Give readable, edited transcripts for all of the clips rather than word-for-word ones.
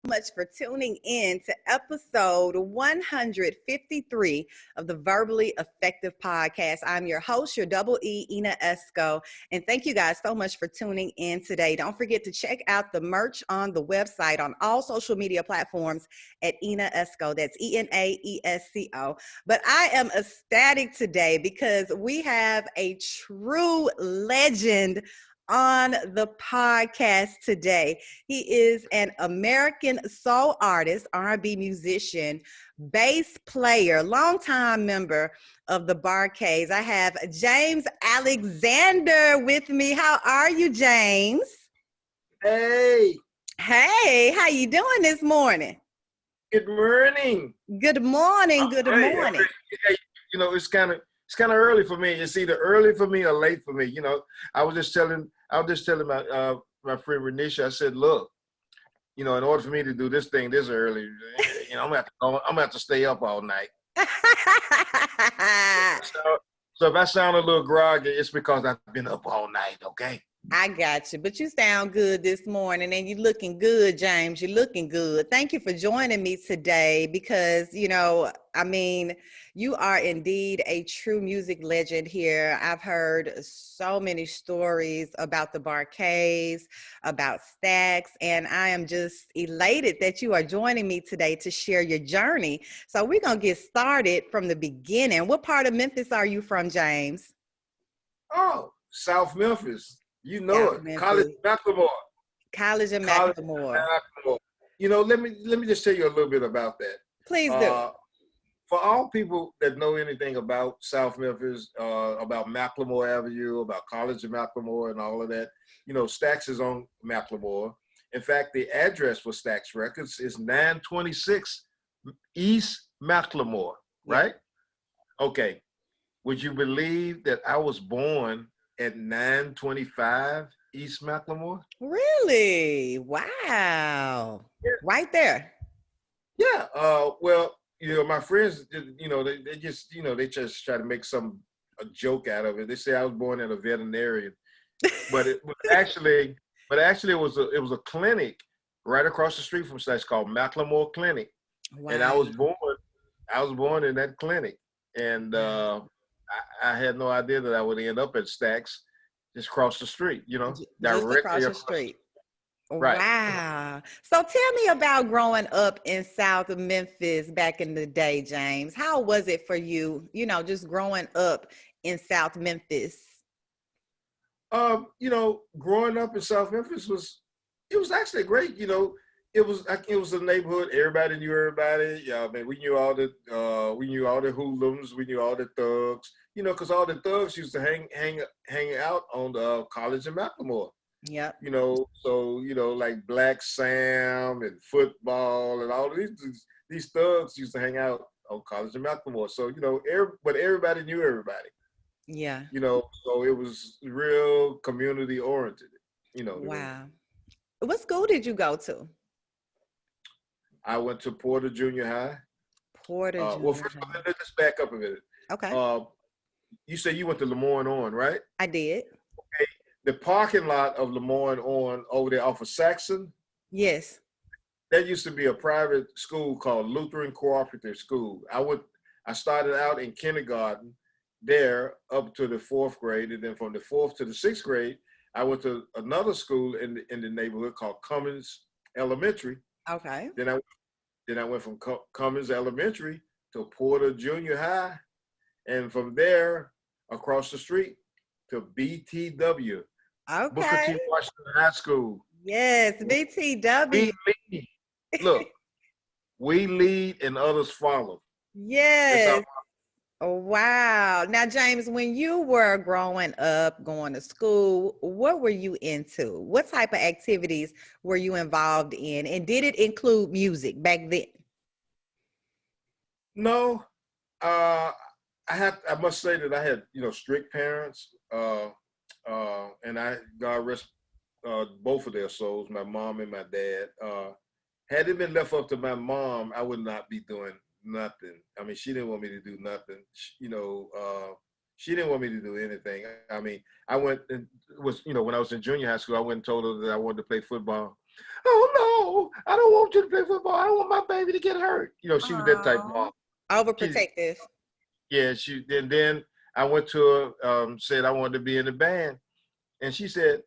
Much for tuning in to episode 153 of the Verbally Effective Podcast. I'm your host, your double E, Ina Esco, and thank you guys so much for tuning in today. Don't forget to check out the merch on the website on all social media platforms at Ina Esco. That's ENAESCO. But I am ecstatic today because we have a true legend on the podcast today. He is an American soul artist, R&B musician, bass player, longtime member of the Bar-Kays. I have James Alexander with me. How are you, James? Hey. Hey, how you doing this morning? Good morning. Good morning. Good morning. Hey, it's kind of early for me. It's either early for me or late for me. I was just telling my friend Renisha, I said, look, in order for me to do this thing this early, I'm gonna have to stay up all night. So if I sound a little groggy, it's because I've been up all night, okay? I got you, but you sound good this morning and you're looking good, James. You're looking good. Thank you for joining me today because, you are indeed a true music legend here. I've heard so many stories about the Bar-Kays, about Stax, and I am just elated that you are joining me today to share your journey. So we're going to get started from the beginning. What part of Memphis are you from, James? Oh, South Memphis. You know it. College and McClemore. College and McClemore. Let me just tell you a little bit about that. Please do. For all people that know anything about South Memphis, about McClemore Avenue, about College and McClemore and all of that, Stax is on McClemore. In fact, the address for Stax Records is 926 East McClemore, right? Yeah. Okay. Would you believe that I was born at 925 East McClemore? Really? Wow. Yeah. Right there. Yeah. Well, my friends, they just try to make a joke out of it. They say I was born in a veterinarian, but it was actually it was a clinic right across the street from Stax called McClemore Clinic. Wow. And I was born in that clinic. And I had no idea that I would end up at Stax just across the street, directly across the street. Right. Wow. So tell me about growing up in South Memphis back in the day, James. How was it for you, just growing up in South Memphis? Growing up in South Memphis was actually great. It was a neighborhood. Everybody knew everybody. Yeah, we knew all the hoodlums. We knew all the thugs. Because all the thugs used to hang out on the College and McClemore. Yeah. So like Black Sam and football and all these thugs used to hang out on College and McClemore. So but everybody knew everybody. Yeah. So it was real community oriented. Wow. What school did you go to? I went to Porter Junior High. Porter Junior Well, first of all, let's back up a minute. Okay. You said you went to Lemoyne On, right? I did. Okay. The parking lot of Lemoyne On over there off of Saxon. Yes. That used to be a private school called Lutheran Cooperative School. I started out in kindergarten there up to the 4th grade, and then from the 4th to the 6th grade, I went to another school in the neighborhood called Cummins Elementary. Okay. Then I went from Cummins Elementary to Porter Junior High, and from there across the street to BTW. Okay. Booker T. Washington High School. Yes, BTW. Look, we lead and others follow. Yes. Oh, wow. Now, James, when you were growing up, going to school, what were you into? What type of activities were you involved in? And did it include music back then? No. I must say that I had, strict parents. And God rest both of their souls, my mom and my dad. Had it been left up to my mom, I would not be doing nothing. I mean, she didn't want me to do nothing. She didn't want me to do anything. I mean, I went and when I was in junior high school, I went and told her that I wanted to play football. Oh no, I don't want you to play football. I don't want my baby to get hurt. You know, she was that type of mom. Overprotective. Yeah, then I went to her, said I wanted to be in the band. And she said,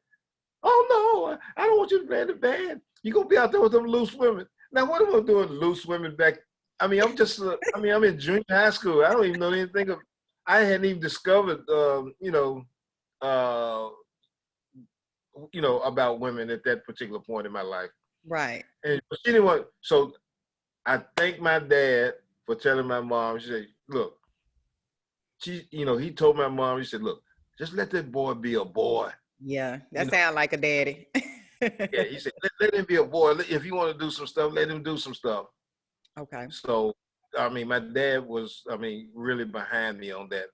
oh no, I don't want you to play in the band. You're gonna be out there with them loose women. Now what am I doing loose women back? I mean, I'm in junior high school. I don't even know anything of, I hadn't even discovered about women at that particular point in my life. Right. And she didn't want, so I thank my dad for telling my mom. She said, look, he told my mom, he said, look, just let that boy be a boy. Yeah, that sounds like a daddy. Yeah, he said, let him be a boy. If you want to do some stuff, let him do some stuff. Okay. So, I mean, my dad was, really behind me on that.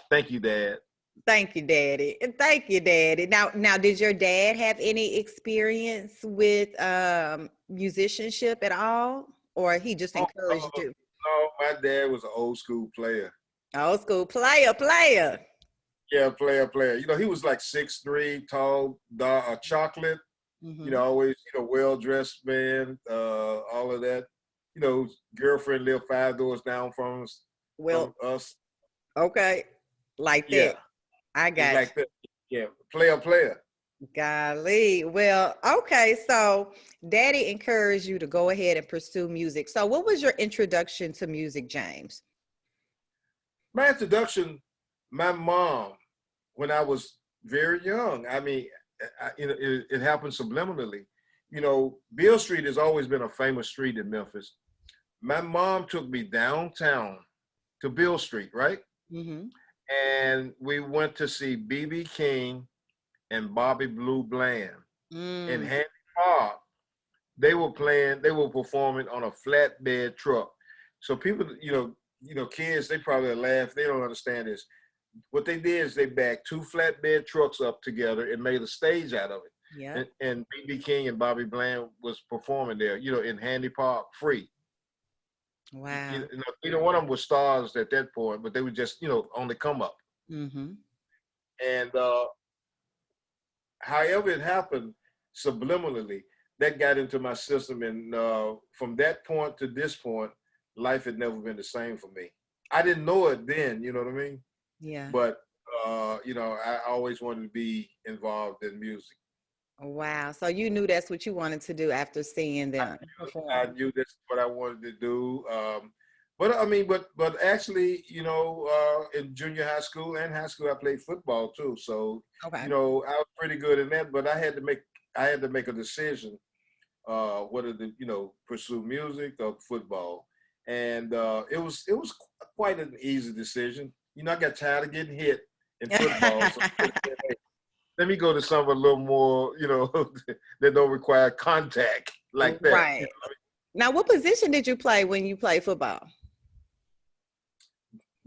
Thank you, Dad. Thank you, Daddy. Thank you, Daddy. Now, did your dad have any experience with musicianship at all, or he just encouraged you? No, my dad was an old school player. Old school player. Yeah, player. He was like 6'3", tall, dark, chocolate. Mm-hmm. Always, well-dressed man, all of that. Girlfriend lived 5 doors down from us. Okay. Like that. Yeah. I got like that. Yeah, player. Golly. Well, okay. So Daddy encouraged you to go ahead and pursue music. So what was your introduction to music, James? My introduction, my mom, when I was very young. I mean, it happened subliminally. Beale Street has always been a famous street in Memphis. My mom took me downtown to Beale Street, right? Mm-hmm. And we went to see B.B. King and Bobby Blue Bland in Handy Park. They were performing on a flatbed truck. So people, kids, they probably laugh. They don't understand this. What they did is they backed 2 flatbed trucks up together and made a stage out of it. Yeah. And B.B. King and Bobby Bland was performing there, in Handy Park, free. Wow. Neither one of them was stars at that point, but they were just, on the come up. Mm-hmm. And however it happened, subliminally, that got into my system. And from that point to this point, life had never been the same for me. I didn't know it then, you know what I mean? Yeah. But, I always wanted to be involved in music. Wow. So you knew that's what you wanted to do after seeing them perform. I knew that's what I wanted to do. But actually, in junior high school and high school, I played football too. So, okay. I was pretty good in that, but I had to make a decision whether to, pursue music or football. And it was quite an easy decision. I got tired of getting hit in football. So let me go to something a little more, that don't require contact like that. Right. Now, what position did you play when you played football?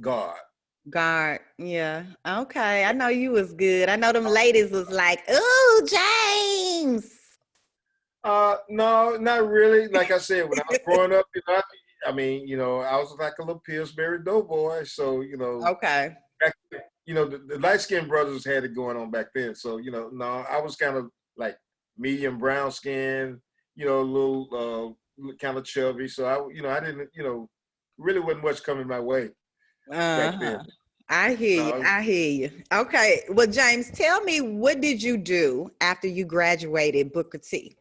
Guard. Yeah. Okay. I know you was good. I know them ladies was like, "Ooh, James." No, not really. Like I said, when I was growing up, I was like a little Pillsbury doughboy. So, Okay. back, the light-skinned brothers had it going on back then. So, no, I was kind of like medium brown skin, a little kind of chubby. So I didn't, really wasn't much coming my way back then. I hear you. Okay. Well, James, tell me, what did you do after you graduated Booker T?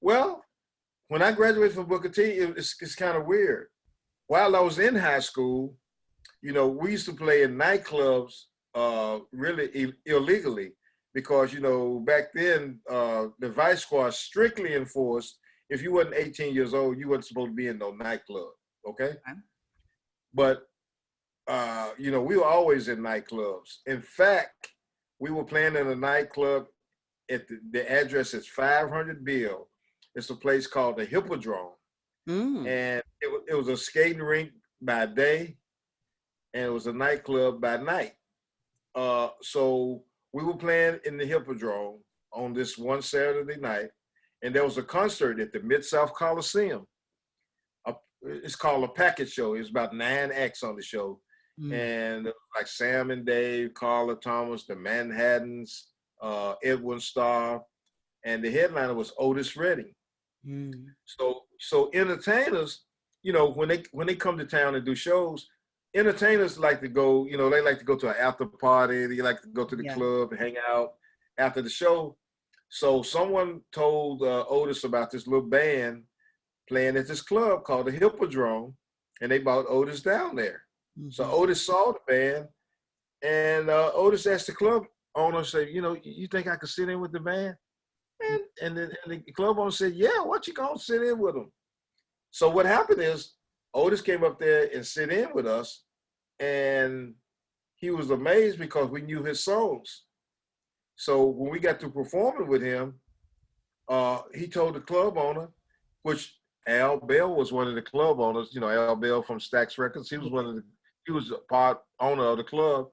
Well, when I graduated from Booker T, it's kind of weird. While I was in high school, we used to play in nightclubs really illegally because, back then, the Vice Squad strictly enforced if you wasn't 18 years old, you wasn't supposed to be in no nightclub, okay? But, we were always in nightclubs. In fact, we were playing in a nightclub at the address is 500 Bill. It's a place called the Hippodrome. And it was a skating rink by day, and it was a nightclub by night. So we were playing in the Hippodrome on this one Saturday night, and there was a concert at the Mid-South Coliseum. It's called a package show. It was about 9 acts on the show. And like Sam and Dave, Carla Thomas, the Manhattans, Edwin Starr, and the headliner was Otis Redding. Mm. So entertainers, you know, when they come to town and do shows, entertainers like to go, you know, they like to go to an after party, they like to go to the Yeah. club and hang out after the show. So someone told Otis about this little band playing at this club called the Hippodrome, and they brought Otis down there. Mm-hmm. So Otis saw the band, and Otis asked the club owner, say, you know, you think I could sit in with the band? And the club owner said, yeah, why don't you go and sit in with them? So what happened is Otis came up there and sit in with us, and he was amazed because we knew his songs. So when we got to performing with him, he told the club owner, which Al Bell was one of the club owners, you know, Al Bell from Stax Records. He was a part owner of the club.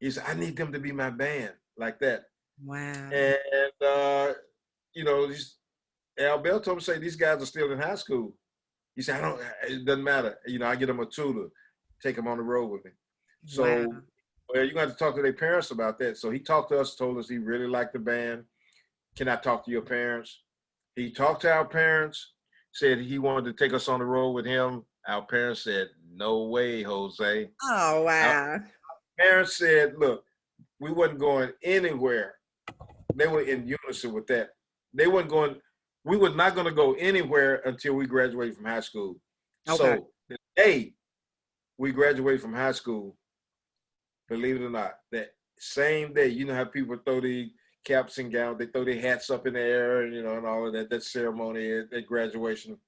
He said, I need them to be my band, like that. Wow. And you know, Al Bell told me, say, these guys are still in high school. He said, it doesn't matter. You know, I get them a tutor, take them on the road with me. So, wow. well, you're going to have to talk to their parents about that. So he talked to us, told us he really liked the band. Can I talk to your parents? He talked to our parents, said he wanted to take us on the road with him. Our parents said, no way, Jose. Oh, wow. Our parents said, look, we wasn't going anywhere. They were in unison with that. We were not going to go anywhere until we graduated from high school. Okay. So the day we graduated from high school, believe it or not, that same day, you know how people throw the caps and gowns, they throw their hats up in the air, you know, and all of that ceremony at graduation.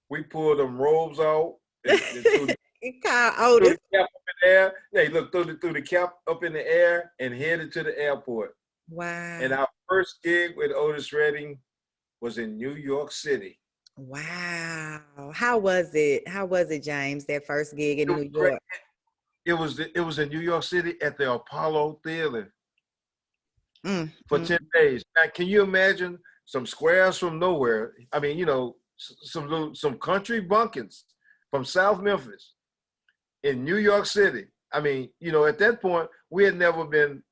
We pulled them robes out. And threw the cap up in the air. They threw the cap up in the air and headed to the airport. Wow. And our first gig with Otis Redding was in New York City. Wow. How was it? How was it, James, that first gig in New York? It was in New York City at the Apollo Theater for 10 days. Now, can you imagine some squares from nowhere? I mean, you know, some country bumpkins from South Memphis in New York City. I mean, you know, at that point, we had never been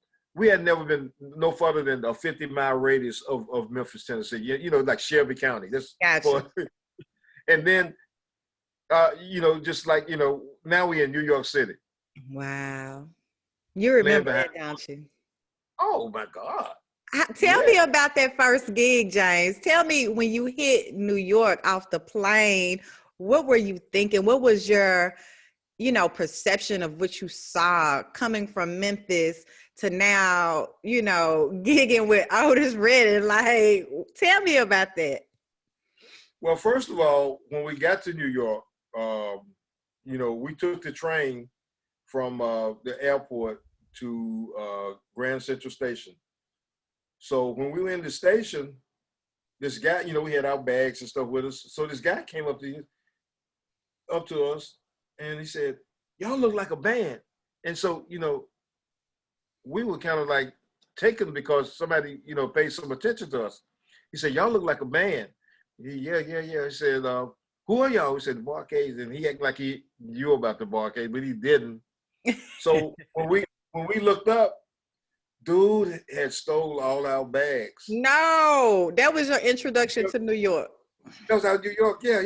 no further than a 50-mile radius of Memphis, Tennessee. You know, like Shelby County. Gotcha. And then, you know, just like, you know, now we're in New York City. Wow. You remember that, don't you? Oh, my God. Tell me about that first gig, James. Tell me, when you hit New York off the plane, what were you thinking? What was your, you know, perception of what you saw coming from Memphis to now, you know, gigging with Otis Redding? Like, tell me about that. Well, first of all, when we got to New York, you know, we took the train from the airport to Grand Central Station. So when we were in the station, this guy, you know, we had our bags and stuff with us. So this guy came up to us and he said, y'all look like a band. And so, you know, we were kind of like taken because somebody, you know, paid some attention to us. He said, y'all look like a band. Yeah. He said, who are y'all? We said, the Barcades. And he acted like he knew about the Barcades, but he didn't. So when we looked up, dude had stole all our bags. No, that was your introduction to New York. That was out of New York. Yeah,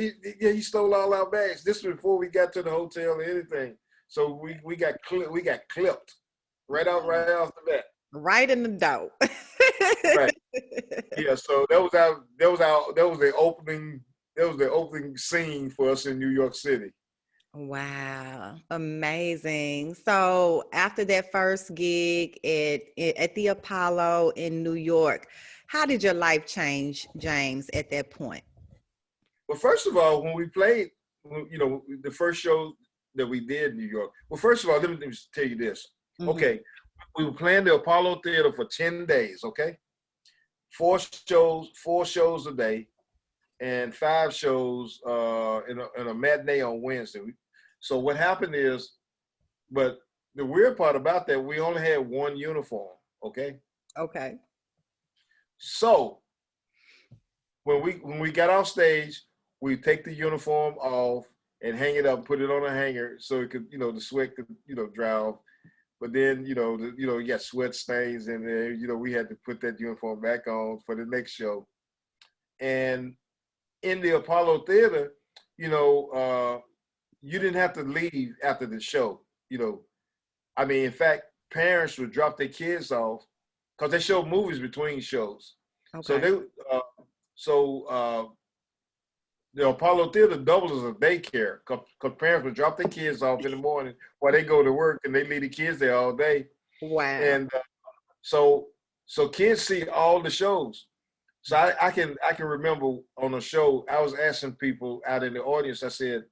he stole all our bags. This was before we got to the hotel or anything. So we got clipped right off the bat. Right in the dough. Right. Yeah. So that was the opening scene for us in New York City. Wow, amazing. So after that first gig at the Apollo in New York, how did your life change, James, at that point? Well, first of all, when we played, you know, the first show that we did in New York. Well, first of all, let me tell you this. Mm-hmm. Okay, we were playing the Apollo Theater for 10 days, okay? 4 shows a day, and 5 shows in a matinee on Wednesday. So what happened is, but the weird part about that, we only had one uniform, okay? Okay. So when we got off stage, we take the uniform off and hang it up, put it on a hanger so it could, you know, the sweat could, you know, dry off. But then, you got sweat stains in there. We had to put that uniform back on for the next show. And in the Apollo Theater, you didn't have to leave after the show. In fact, parents would drop their kids off because they show movies between shows. Okay. So the Apollo Theater doubles as a daycare because parents would drop their kids off in the morning while they go to work, and they leave the kids there all day. Wow. And so kids see all the shows. So I can remember on a show, I was asking people out in the audience, I said,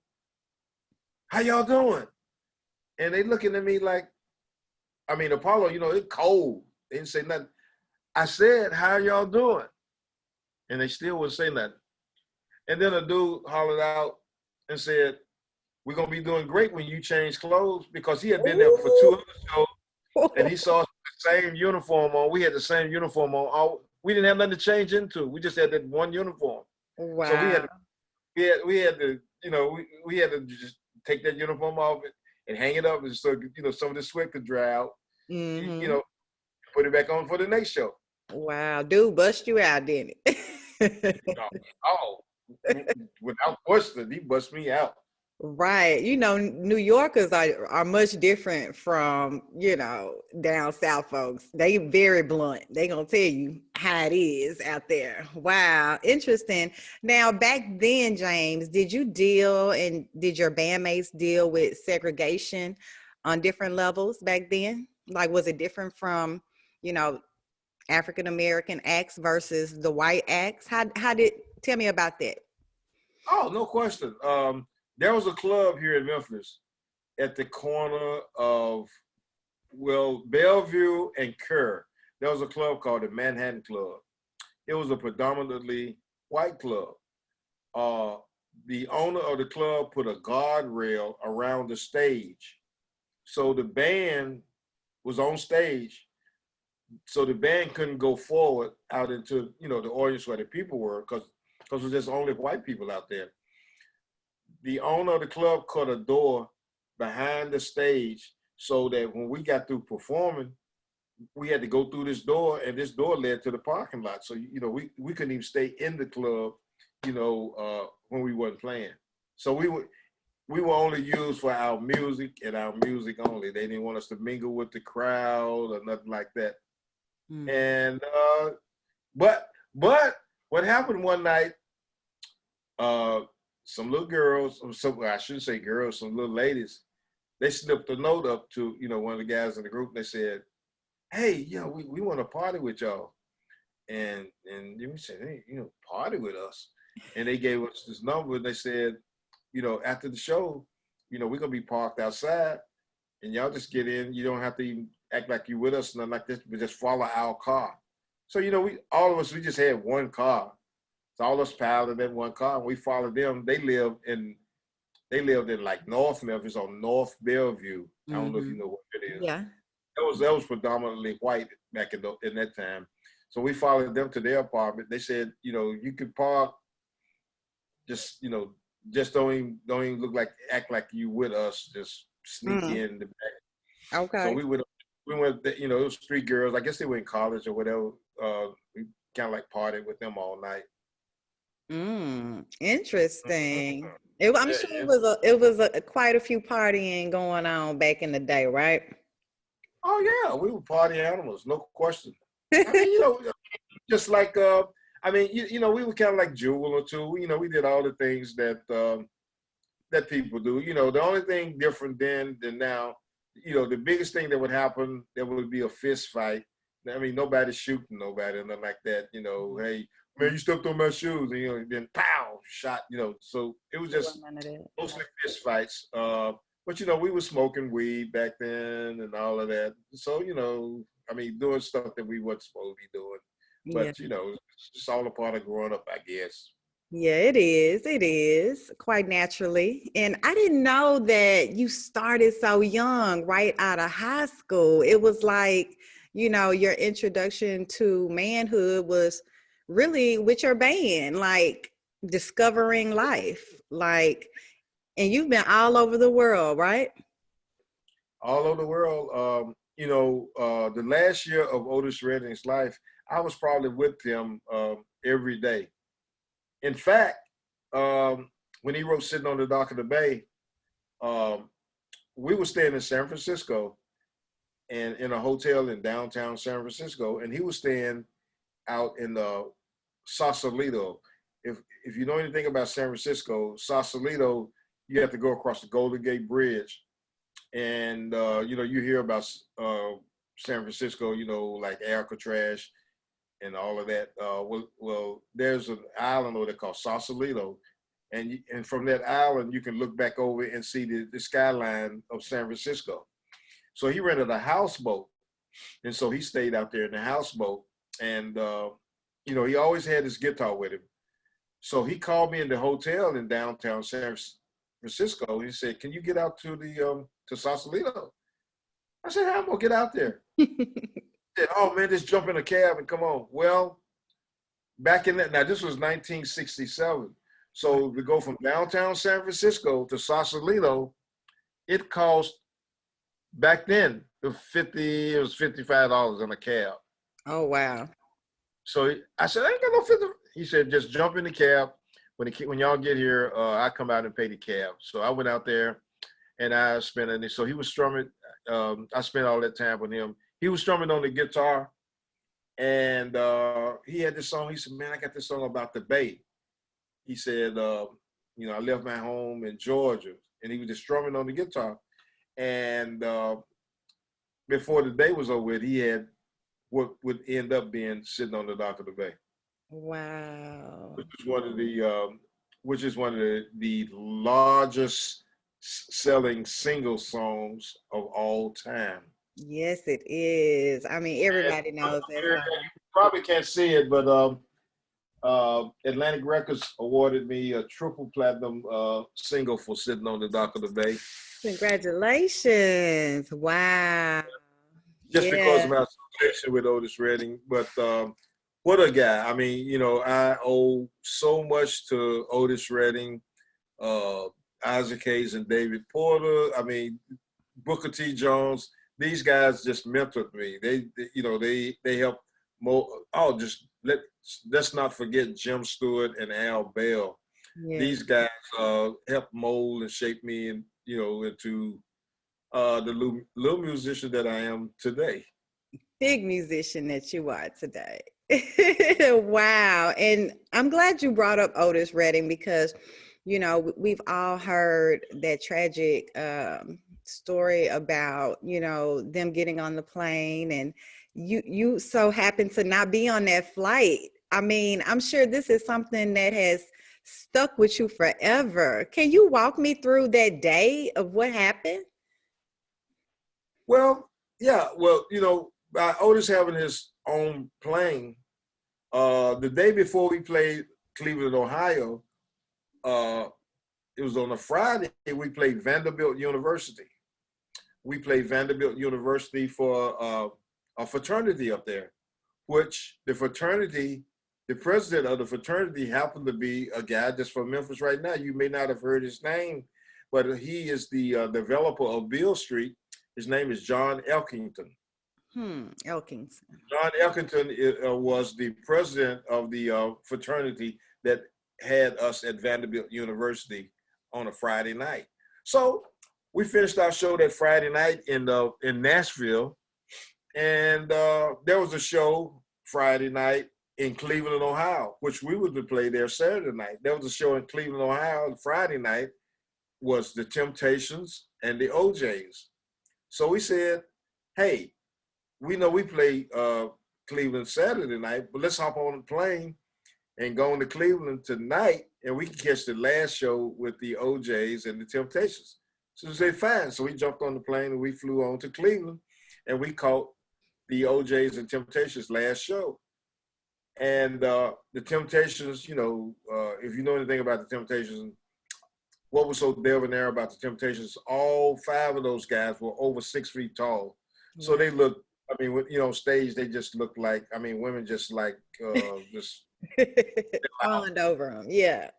"How y'all doing?" And they looking at me like, Apollo, it's cold. They didn't say nothing. I said, "How y'all doing?" And they still wouldn't say nothing. And then a dude hollered out and said, "We're going to be doing great when you change clothes," because he had been there for 2 other shows and he saw the same uniform on. We had the same uniform on. We didn't have nothing to change into. We just had that one uniform. Wow. So we had to just take that uniform off and hang it up, and so some of the sweat could dry out. Mm-hmm. Put it back on for the next show. Wow, dude, bust you out, didn't it? Without question, he bust me out. Right. New Yorkers are much different from, down south folks. They very blunt. They gonna tell you how it is out there. Wow. Interesting. Now, back then, James, did your bandmates deal with segregation on different levels back then? Like, was it different from, African-American acts versus the white acts? Tell me about that. Oh, no question. There was a club here in Memphis at the corner of, Bellevue and Kerr. There was a club called the Manhattan Club. It was a predominantly white club. The owner of the club put a guardrail around the stage. So the band was on stage. So the band couldn't go forward out into, the audience where the people were because it was just only white people out there. The owner of the club cut a door behind the stage so that when we got through performing, we had to go through this door, and this door led to the parking lot. So, we couldn't even stay in the club, when we wasn't playing. So we were only used for our music and our music only. They didn't want us to mingle with the crowd or nothing like that. Mm. And, but what happened one night, some little girls, I shouldn't say girls, some little ladies, they slipped a note up to, one of the guys in the group. And they said, "Hey, we want to party with y'all." And we said, "Hey, party with us." And they gave us this number, and they said, after the show, we're going to be parked outside, and y'all just get in. You don't have to even act like you with us, nothing like this, but just follow our car. So, all of us, we just had one car. So all us piled in that one car, and we followed them. They lived in like North Memphis on North Bellevue. Mm-hmm. I don't know if you know what it is. Yeah. That was predominantly white back in that time. So we followed them to their apartment. They said, you could park, just don't even act like you with us. Just sneak in the back. Okay. So we went. It was 3 girls. I guess they were in college or whatever. We kind of like partied with them all night. Interesting. I'm sure it was quite a few partying going on back in the day, right? Oh yeah, we were party animals, no question. Just like we were kind of like Jewel or two. We did all the things that that people do. The only thing different then than now, the biggest thing that would happen, there would be a fist fight. Nobody's shooting nobody or nothing like that. Hey, man, you stepped on my shoes, and then pow, shot. So it was just mostly fist fights. But we were smoking weed back then and all of that. So doing stuff that we weren't supposed to be doing. But it's just all a part of growing up, I guess. Yeah, it is. It is quite naturally. And I didn't know that you started so young, right out of high school. It was like, your introduction to manhood was really with your band, like discovering life, and you've been all over the world, right? all over the world. The last year of Otis Redding's life, I was probably with him every day. In fact, when he wrote "Sitting on the Dock of the Bay," we were staying in San Francisco, and in a hotel in downtown San Francisco, and he was staying out in Sausalito. If you know anything about San Francisco, Sausalito, you have to go across the Golden Gate Bridge, and you hear about San Francisco, like Alcatraz and all of that. Well, there's an island over there called Sausalito, and from that island you can look back over and see the skyline of San Francisco. So he rented a houseboat, and so he stayed out there in the houseboat, and he always had his guitar with him. So he called me in the hotel in downtown San Francisco. He said, "Can you get out to Sausalito?" I said, "How am I gonna get out there?" He said, "Oh man, just jump in a cab and come on." Well, back in that, now this was 1967. So to go from downtown San Francisco to Sausalito, it cost, back then, it was $55 in a cab. Oh, wow. So I said, "I ain't got no 50." He said, "Just jump in the cab. When y'all get here, I come out and pay the cab." So I went out there and I spent it. So he was strumming. I spent all that time with him. He was strumming on the guitar, and he had this song. He said, "Man, I got this song about the Bay." He said, "I left my home in Georgia," and he was just strumming on the guitar. And before the day was over with, he had what would end up being "Sitting on the Dock of the Bay." Wow. Which is one of the largest selling single songs of all time. Yes, it is. I mean, everybody knows that song. You probably can't see it, but Atlantic Records awarded me a triple platinum single for "Sitting on the Dock of the Bay." Congratulations. Wow. Just because of our association with Otis Redding. But what a guy. I mean, I owe so much to Otis Redding, Isaac Hayes and David Porter. I mean, Booker T. Jones. These guys just mentored me. They helped mold. Oh, let's not forget Jim Stewart and Al Bell. Yeah. These guys helped mold and shape me, into the little musician that I am today. Big musician that you are today. Wow. And I'm glad you brought up Otis Redding because, we've all heard that tragic story about, them getting on the plane, and you so happen to not be on that flight. I mean, I'm sure this is something that has stuck with you forever. Can you walk me through that day of what happened? Well, yeah. Well, by Otis having his own plane, the day before we played Cleveland, Ohio, it was on a Friday, we played Vanderbilt University. We played Vanderbilt University for a fraternity up there, which the president of the fraternity happened to be a guy that's from Memphis right now. You may not have heard his name, but he is the developer of Beale Street. His name is John Elkington. Elkington. John Elkington was the president of the fraternity that had us at Vanderbilt University on a Friday night. So we finished our show that Friday night in Nashville, and there was a show Friday night in Cleveland, Ohio, which we would play there Saturday night. There was a show in Cleveland, Ohio. Friday night was the Temptations and the OJs. So we said, "Hey, we know we play Cleveland Saturday night, but let's hop on a plane and go into Cleveland tonight, and we can catch the last show with the OJs and the Temptations." So we said, "Fine." So we jumped on the plane and we flew on to Cleveland, and we caught the OJs and Temptations last show. And the Temptations, if you know anything about the Temptations, what was so debonair about the Temptations, all five of those guys were over 6 feet tall. Yeah. So they looked, on stage, they just looked like, women just like, just fawned over them, yeah.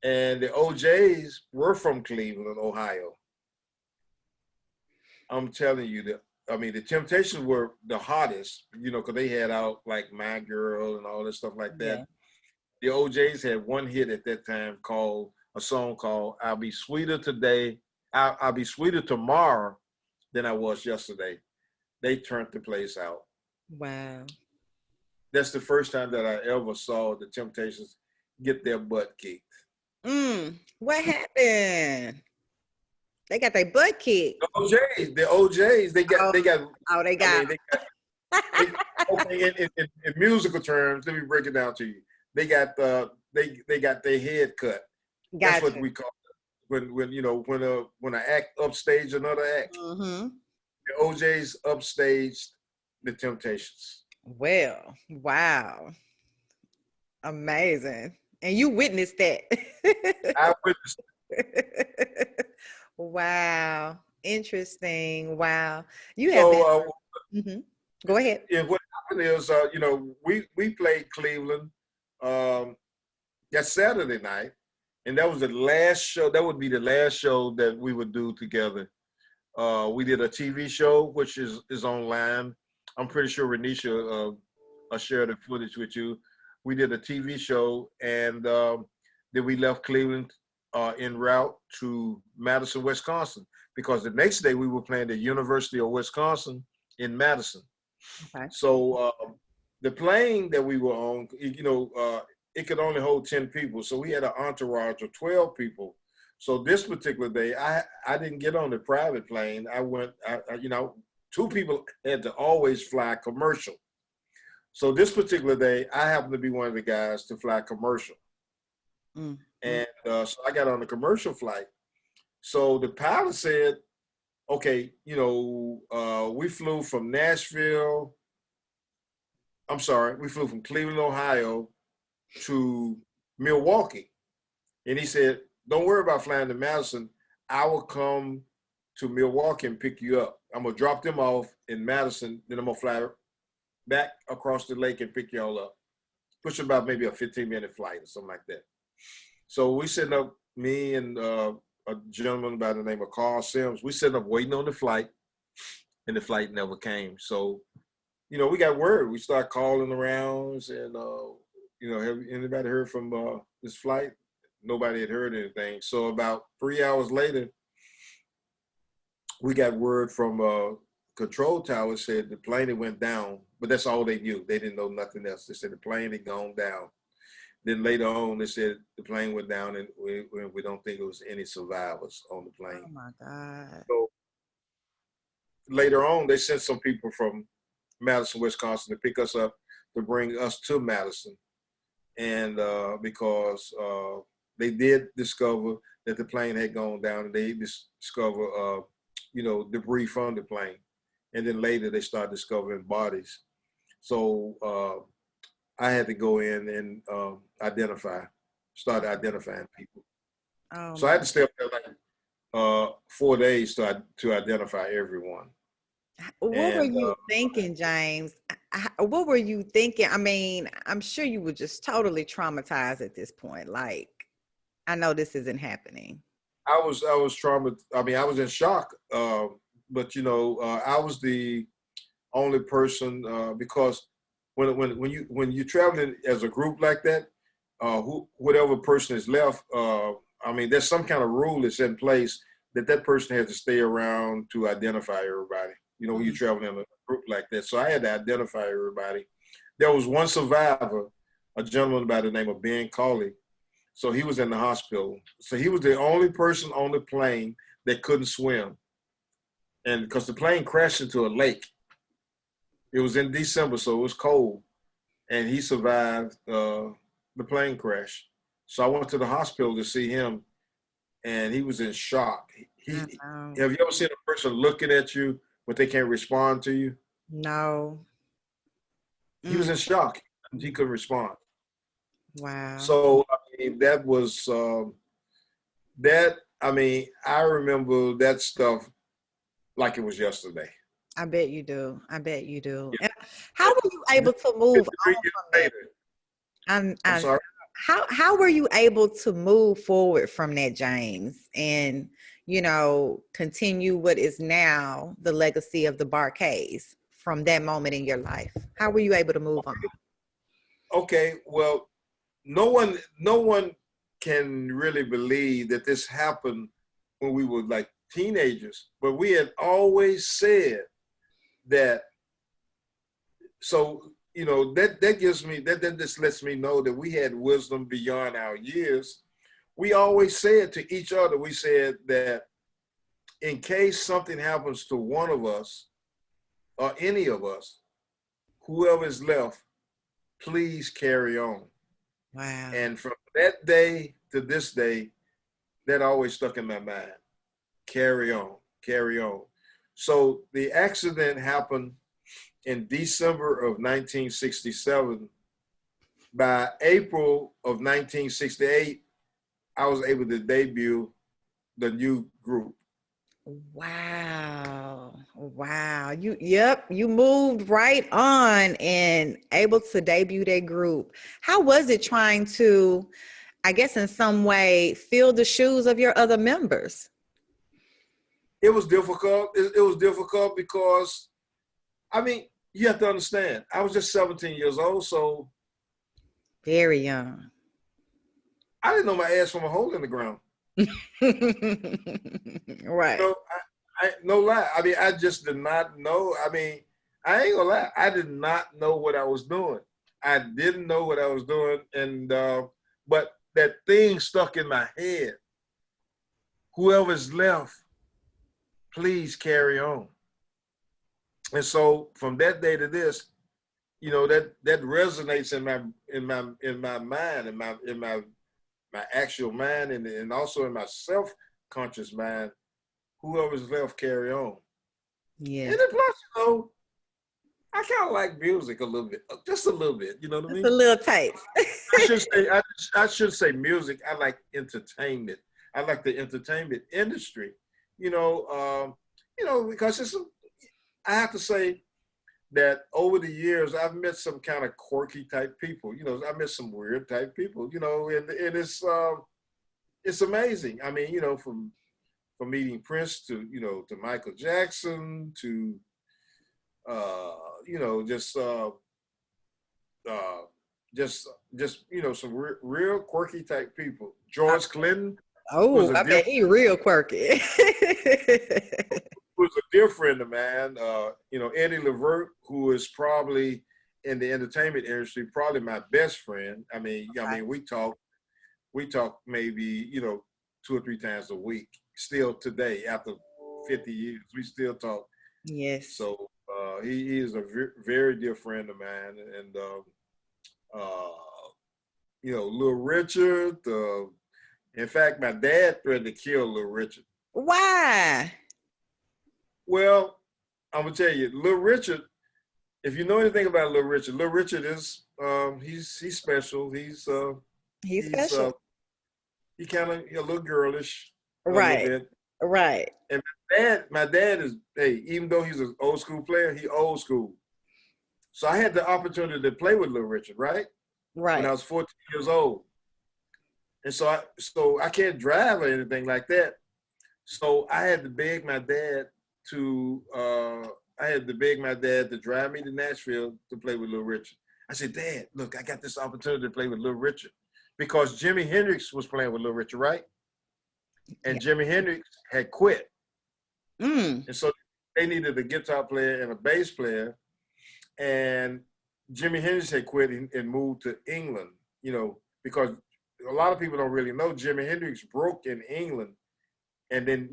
And the OJs were from Cleveland, Ohio. I'm telling you that. I mean, the Temptations were the hottest, you know, because they had out like My Girl and all this stuff like that. Yeah. The OJs had one hit at that time called a song called "I'll Be Sweeter Today." I'll be sweeter tomorrow than I was yesterday. They turned the place out. Wow. That's the first time that I ever saw the Temptations get their butt kicked. What happened? They got their butt kicked. The OJs, they got, Oh, they got. they I got. mean, they, okay. In musical terms, let me break it down to you. They got they got their head cut. That's Gotcha. what we call it. When you know when an act upstage another act. Mm-hmm. The OJs upstaged the Temptations. Well, wow. Amazing. And you witnessed that. I witnessed. Wow. Interesting. Wow. You have been. So Go ahead. what happened is, you know, we played Cleveland that Saturday night, and that was the last show. That would be the last show that we would do together. We did a TV show, which is online. I'm pretty sure Renisha I'll share the footage with you. We did a TV show, and then we left Cleveland en route to Madison, Wisconsin, because the next day we were playing the University of Wisconsin in Madison. Okay. So the plane that we were on, you know, it could only hold 10 people. So we had an entourage of 12 people. So this particular day, I didn't get on the private plane. I went, you know, 2 people had to always fly commercial. So this particular day, I happened to be one of the guys to fly commercial. Mm-hmm. And so I got on the commercial flight. So the pilot said, okay, you know, we flew from Nashville. I'm sorry, we flew from Cleveland, Ohio to Milwaukee. And he said, don't worry about flying to Madison. I will come to Milwaukee and pick you up. I'm going to drop them off in Madison. Then I'm going to fly back across the lake and pick y'all up. Push about maybe a 15-minute flight or something like that. So we sitting up, me and a gentleman by the name of Carl Sims, we sitting up waiting on the flight, and the flight never came. So, you know, we got word. We start calling around and, you know, have anybody heard from this flight? Nobody had heard anything. So about 3 hours later, we got word from control tower said the plane had went down, but that's all they knew. They didn't know nothing else. They said the plane had gone down. Then later on, they said the plane went down and we don't think it was any survivors on the plane. Oh my God. So later on, they sent some people from Madison, Wisconsin to pick us up to bring us to Madison. And because they did discover that the plane had gone down, and they discover, you know, debris from the plane. And then later they started discovering bodies. So I had to go in and start identifying people. Oh, So I had to stay up there like 4 days to identify everyone. what were you thinking, James? What were you thinking? I mean, I'm sure you were just totally traumatized at this point. Like, I know this isn't happening. I was traumatized. I mean, I was in shock. But you know, I was the only person because when you're traveling as a group like that, whatever person is left, I mean, there's some kind of rule that's in place that person has to stay around to identify everybody. You know, when you're traveling in a group like that. So I had to identify everybody. There was one survivor, a gentleman by the name of Ben Cawley. So he was in the hospital. So he was the only person on the plane that couldn't swim. And because the plane crashed into a lake. It was in December, so it was cold. And he survived the plane crash. So I went to the hospital to see him, and he was in shock. Have you ever seen a person looking at you but they can't respond to you? No. He was in shock. He couldn't respond. Wow. So I mean, that was that. I mean, I remember that stuff like it was yesterday. I bet you do. I bet you do. Yeah. How were you able to move on from that? I'm sorry. How were you able to move forward from that, James? And continue what is now the legacy of the Bar-Kays from that moment in your life? How were you able to move on? Okay, well, no one can really believe that this happened when we were like teenagers, but we had always said that. So, that gives me, that just lets me know that we had wisdom beyond our years. We always said to each other, we said that in case something happens to one of us or any of us, whoever is left, please carry on. Wow. And from that day to this day, that always stuck in my mind. Carry on, carry on. So the accident happened in December of 1967. By April of 1968, I was able to debut the new group. Wow. You moved right on and able to debut that group. How was it trying to, I guess in some way, fill the shoes of your other members? It was difficult. It was difficult because, you have to understand, I was just 17 years old, so. Very young. I didn't know my ass from a hole in the ground. Right. I no lie. I just did not know. I ain't gonna lie. I did not know what I was doing. I didn't know what I was doing, and but that thing stuck in my head. Whoever's left, please carry on. And so from that day to this, that resonates in my mind, in my actual mind, and also in my self-conscious mind. Whoever's left, carry on. Yeah. And then plus, I kind of like music a little bit, just a little bit. You know what I mean? Just a little taste. I should say music. I like entertainment. I like the entertainment industry. Because I have to say that over the years I've met some kind of quirky type people. I met some weird type people. And it's amazing. From meeting Prince to to Michael Jackson to some real quirky type people. George Clinton. Oh, I bet he real quirky. Was a dear friend of mine. Eddie Levert, who is probably in the entertainment industry, probably my best friend. We talk maybe 2 or 3 times a week. Still today, after 50 years, we still talk. Yes. So he is a very dear friend of mine, and Little Richard. In fact, my dad threatened to kill Little Richard. Why? Well, I'm gonna tell you, Little Richard. If you know anything about Little Richard is he's special. He's special. He kind of a little girlish. Right. Right. And my dad is, even though he's an old school player, he old school. So I had the opportunity to play with Little Richard, right? Right. When I was 14 years old. And so I can't drive or anything like that. So I had to beg my dad to drive me to Nashville to play with Little Richard. I said, Dad, look, I got this opportunity to play with Little Richard. Because Jimi Hendrix was playing with Little Richard, right? And Jimi Hendrix had quit. And so they needed a guitar player and a bass player. And Jimi Hendrix had quit and moved to England, because a lot of people don't really know Jimi Hendrix broke in England. And then,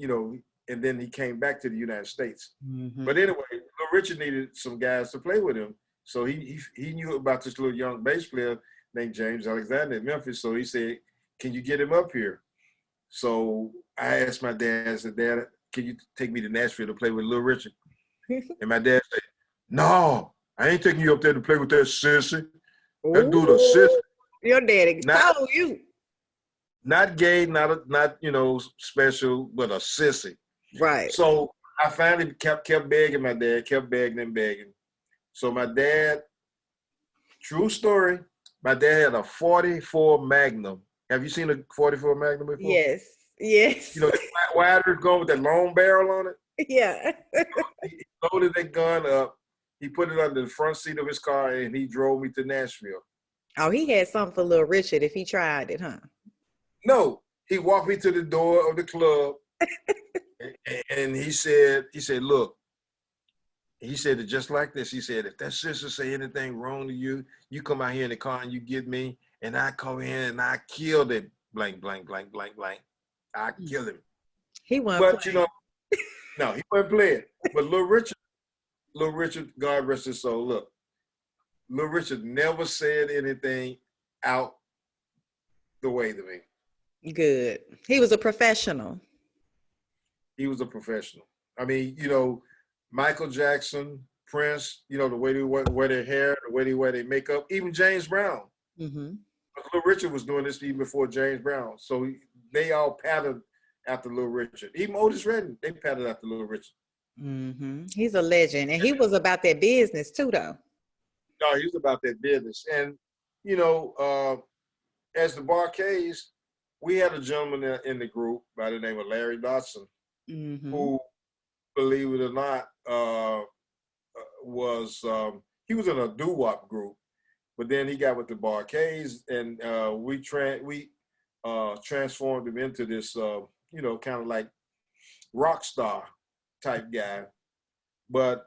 and then he came back to the United States. Mm-hmm. But anyway, Little Richard needed some guys to play with him. So he knew about this little young bass player named James Alexander in Memphis. So he said, can you get him up here? So I asked my dad, I said, Dad, can you take me to Nashville to play with Little Richard? And my dad said, no, I ain't taking you up there to play with that sissy. That dude a sissy. Your daddy told you. Not gay, not special, but a sissy. Right. So I finally kept begging my dad, kept begging and begging. So my dad, true story, my dad had a 44 Magnum. Have you seen a 44 Magnum before? Yes. Yes. You know, that wider gun with that long barrel on it. Yeah. He loaded that gun up. He put it under the front seat of his car, and he drove me to Nashville. Oh, he had something for Little Richard if he tried it, huh? No, he walked me to the door of the club, and he said, look, he said it just like this. He said, if that sister say anything wrong to you, you come out here in the car and you get me, and I come in and I killed it, blank, blank, blank, blank, blank. I killed him. He wasn't But playing. you know, no, he wasn't playing. But Little Richard, God rest his soul. Look, Little Richard never said anything out the way to me. Good. He was a professional. He was a professional. I mean, you know, Michael Jackson, Prince, you know, the way they wear their hair, the way they wear their makeup, even James Brown. Mm-hmm. Little Richard was doing this even before James Brown. So they all patterned after Little Richard. Even Otis Redding, they patterned after Little Richard. Mm-hmm. He's a legend. And he was about that business too, though. No, he was about that business. And, you know, as the Barkays, we had a gentleman in the group by the name of Larry Dodson, Mm-hmm. who, believe it or not, he was in a doo-wop group, but then he got with the Barkays, and we transformed him into this, you know, kind of like rock star type guy. But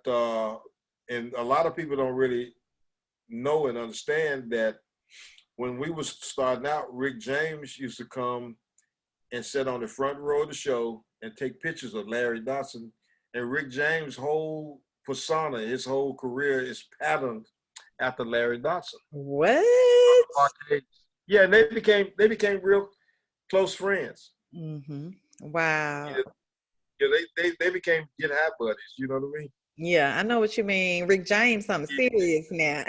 and a lot of people don't really know and understand that when we was starting out, Rick James used to come and sit on the front row of the show and take pictures of Larry Dodson. And Rick James' whole persona, his whole career is patterned after Larry Dodson. What? Yeah, and they became real close friends. Mm-hmm. Wow. Yeah, they became get high buddies. You know what I mean? Yeah, I know what you mean. Rick James, something serious now.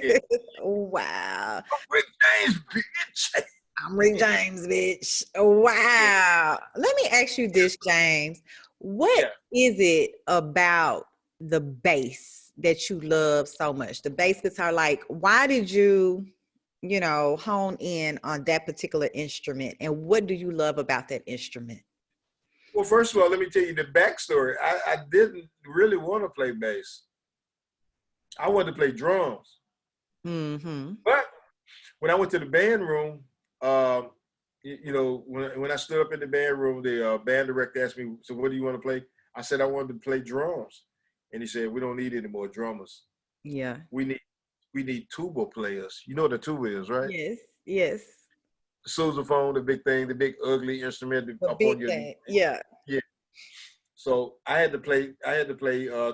Yeah. Wow. Rick James, bitch. I'm Rick James, bitch. Wow. Let me ask you this, James. What is it about the bass that you love so much? The bass guitar, like, why did you, you know, hone in on that particular instrument? And what do you love about that instrument? Well, first of all, let me tell you the backstory. I didn't really want to play bass. I wanted to play drums. Mm-hmm. But when I went to the band room, you know, when I stood up in the band room, the band director asked me, so what do you want to play? I said, I wanted to play drums. And he said, we don't need any more drummers. Yeah. We need tuba players. You know what a tuba is, right? Yes. Yes. Sousaphone, the big thing, the big ugly instrument. The big thing. Yeah. Yeah. So I had to play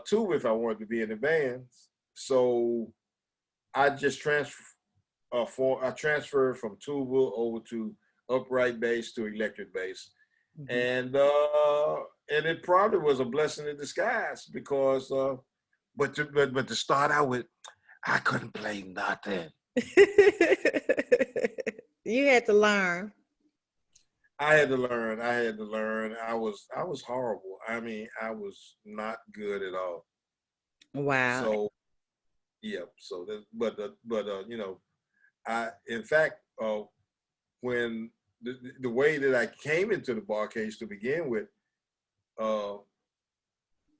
tuba if I wanted to be in the band. So I just transferred from tuba over to upright bass to electric bass. Mm-hmm. And it probably was a blessing in disguise because but to start out with, I couldn't play nothing. You had to learn. I had to learn. I was horrible. I mean, I was not good at all. Wow. So yeah. So that, but you know, in fact, when the way that I came into the Barkays to begin with,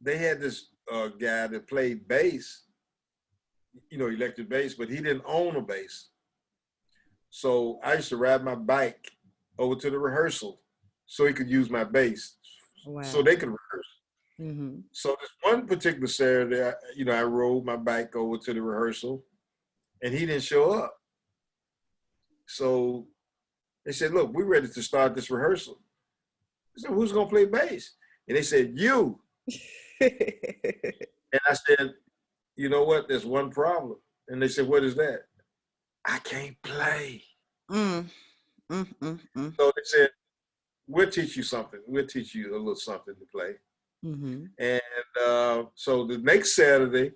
they had this guy that played bass, you know, electric bass, but he didn't own a bass. So I used to ride my bike over to the rehearsal so he could use my bass. Wow. So they could rehearse. Mm-hmm. So this one particular Saturday, I rode my bike over to the rehearsal and he didn't show up. So they said, look, we're ready to start this rehearsal. I said, who's going to play bass? And they said, you. And I said, you know what? There's one problem. And they said, what is that? I can't play. So they said, we'll teach you something. We'll teach you a little something to play. Mm-hmm. And so the next Saturday,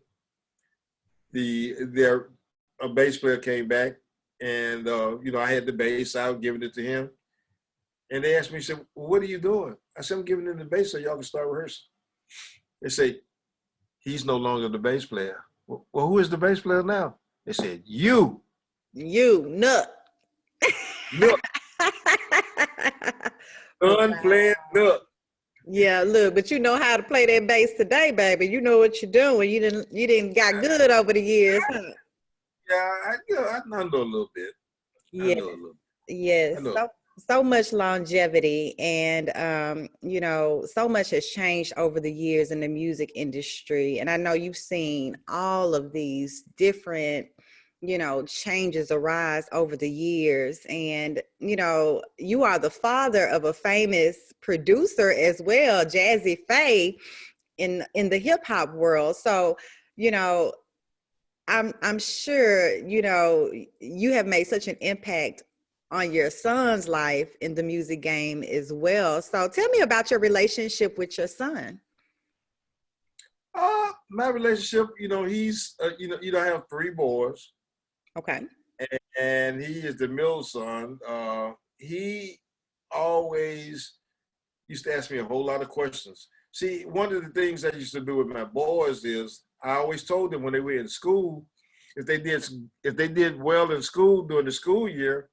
a bass player came back and, I had the bass. I was giving it to him. And they asked me, said, well, what are you doing? I said, I'm giving him the bass so y'all can start rehearsing. They say, he's no longer the bass player. Well, who is the bass player now? They said, you. You, nut. Nut. Done playing up. Yeah, look, but you know how to play that bass today, baby. You know what you're doing. You didn't got good over the years, huh? Yeah, I know a little bit. I Yes, know a little. I yes. know. So much longevity, and so much has changed over the years in the music industry. And I know you've seen all of these different, changes arise over the years. And you are the father of a famous producer as well, Jazze Pha, in the hip hop world. So, you know, I'm sure, you have made such an impact on your son's life in the music game as well. So tell me about your relationship with your son. My relationship, he's, I have 3 boys, Okay. and he is the middle son. He always used to ask me a whole lot of questions. See, one of the things I used to do with my boys is I always told them when they were in school, if they did well in school during the school year,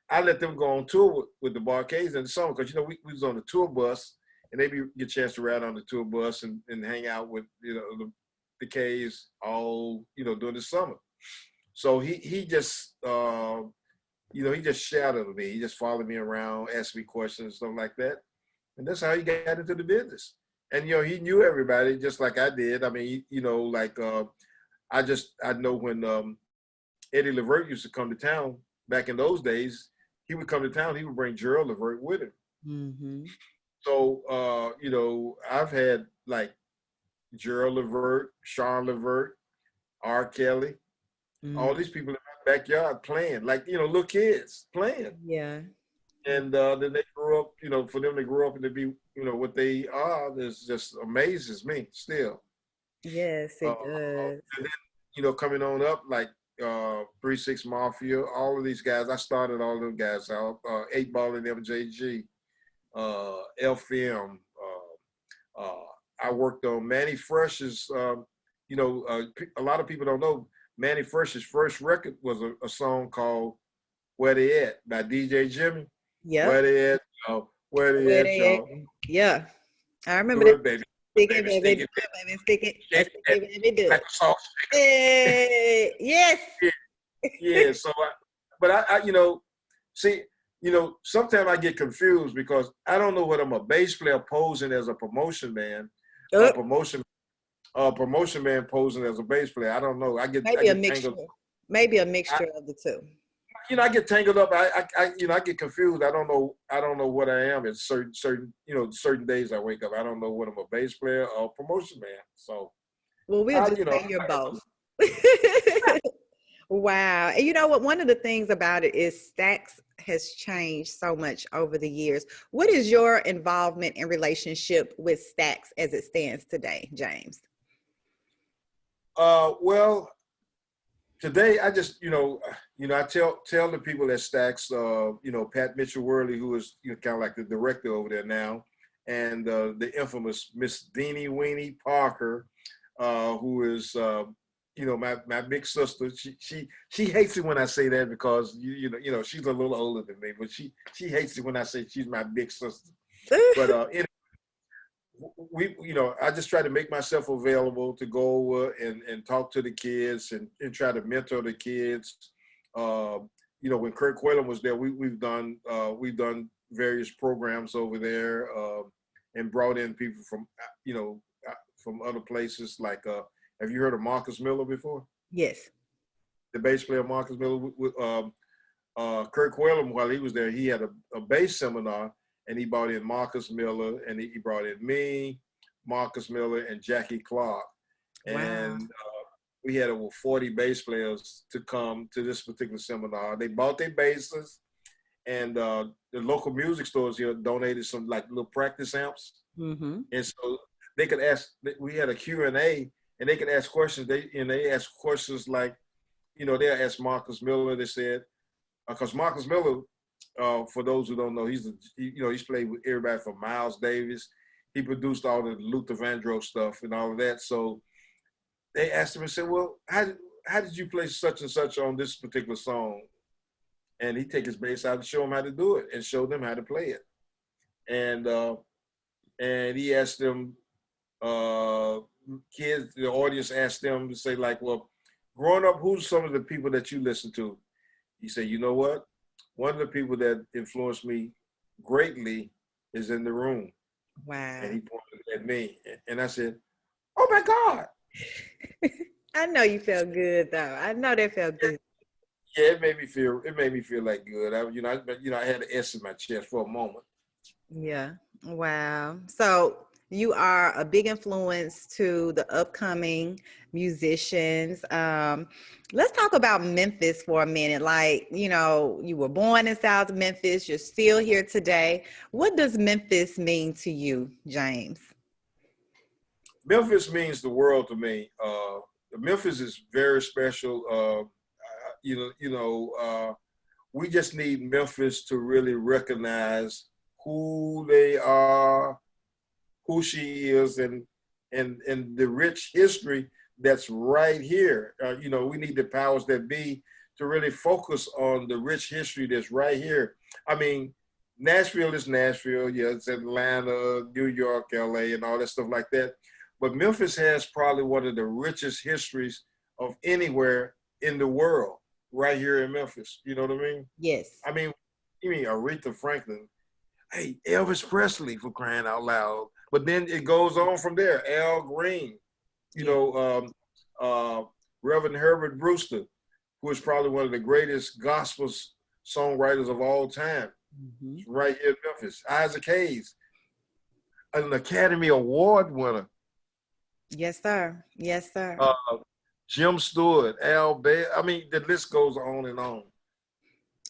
I let them go on tour with the Barcades in the summer, because we was on the tour bus, and they get a chance to ride on the tour bus and hang out with the K's all during the summer. So he just he just shadowed me. He just followed me around, asked me questions, stuff like that, and that's how he got into the business. And he knew everybody just like I did. I mean, I know when Eddie Levert used to come to town back in those days, he would come to town, he would bring Gerald Levert with him. Mm-hmm. So, I've had like Gerald Levert, Sean Levert, R. Kelly, all these people in my backyard playing, like, little kids playing. Yeah. And then they grew up, for them to grow up and to be, what they are, this just amazes me still. Yes, it does. And then, coming on up, like 3-6 Mafia, all of these guys, I started all those guys out. 8 Ball and MJG, LFM. I worked on Manny Fresh's, a lot of people don't know, Manny Fresh's first record was a song called Where They At by DJ Jimmy. Yeah. Where they at, y'all? Where they at, y'all? Yeah. I remember Do that. it, baby. Stick it, baby. Do it, baby. Stick it. Stick it, baby. Do Like it. a sauce. Hey, yes. Yeah. So, see, sometimes I get confused because I don't know whether I'm a bass player posing as a promotion man, promotion man posing as a bass player. I don't know. I get mixture. Maybe a mixture of the two. I get tangled up. I get confused. I don't know what I am. It's certain days I wake up. I don't know what I'm, a bass player or a promotion man. So, well, we'll just say you're both. Wow. And you know what? One of the things about it is Stax has changed so much over the years. What is your involvement and relationship with Stax as it stands today, James? Well, today I just, I tell the people at Stax, Pat Mitchell-Worley, who is kind of like the director over there now, and the infamous Miss Deanie Weenie Parker, who is my big sister. She hates it when I say that because she's a little older than me, but she hates it when I say she's my big sister. But I just try to make myself available to go over and talk to the kids and try to mentor the kids. When Kurt Quaylen was there, we've done various programs over there and brought in people from from other places. Like, have you heard of Marcus Miller before? Yes. The bass player Marcus Miller. Kurt Quaylen, while he was there, he had a bass seminar. And he brought in Marcus Miller, and he brought in me, Marcus Miller, and Jackie Clark. Wow. And we had over 40 bass players to come to this particular seminar. They bought their basses, and the local music stores here donated some like little practice amps. Mm-hmm. And so they could ask, we had a Q&A, and they could ask questions. They asked questions like, they asked Marcus Miller, they said, because Marcus Miller, for those who don't know, he's played with everybody from Miles Davis. He produced all the Luther Vandross stuff and all of that. So they asked him and said, well, how did you play such and such on this particular song? And he take his bass out and show them how to do it and show them how to play it. and he asked them, kids, the audience asked them to say like, well, growing up, who's some of the people that you listen to? He said, you know what? One of the people that influenced me greatly is in the room. Wow. And he pointed at me. And I said, oh my God. I know you felt good though. I know that felt good. Yeah, it made me feel like good. I had an S in my chest for a moment. Yeah. Wow. So you are a big influence to the upcoming musicians. Let's talk about Memphis for a minute. Like, you were born in South Memphis. You're still here today. What does Memphis mean to you, James? Memphis means the world to me. Memphis is very special. We just need Memphis to really recognize who they are, who she is, and the rich history that's right here. We need the powers that be to really focus on the rich history that's right here. I mean, Nashville is Nashville. Yeah, it's Atlanta, New York, LA, and all that stuff like that. But Memphis has probably one of the richest histories of anywhere in the world right here in Memphis. You know what I mean? Yes. I mean, you mean Aretha Franklin. Hey, Elvis Presley, for crying out loud. But then it goes on from there. Al Green, Reverend Herbert Brewster, who is probably one of the greatest gospel songwriters of all time, right here in Memphis. Isaac Hayes, an Academy Award winner. Yes, sir. Yes, sir. Jim Stewart, Al Bay. I mean, the list goes on and on.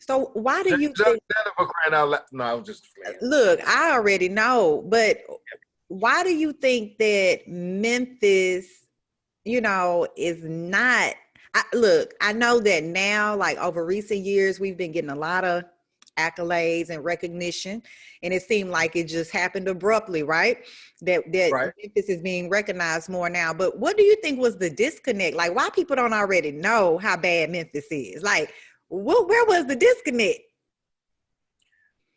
So why do you think? For crying out loud. No, I was just playing. Look, I already know, but why do you think that Memphis, is not? I know that now, like over recent years, we've been getting a lot of accolades and recognition, and it seemed like it just happened abruptly, right? That Right. Memphis is being recognized more now. But what do you think was the disconnect? Like, why people don't already know how bad Memphis is? Like, where was the disconnect?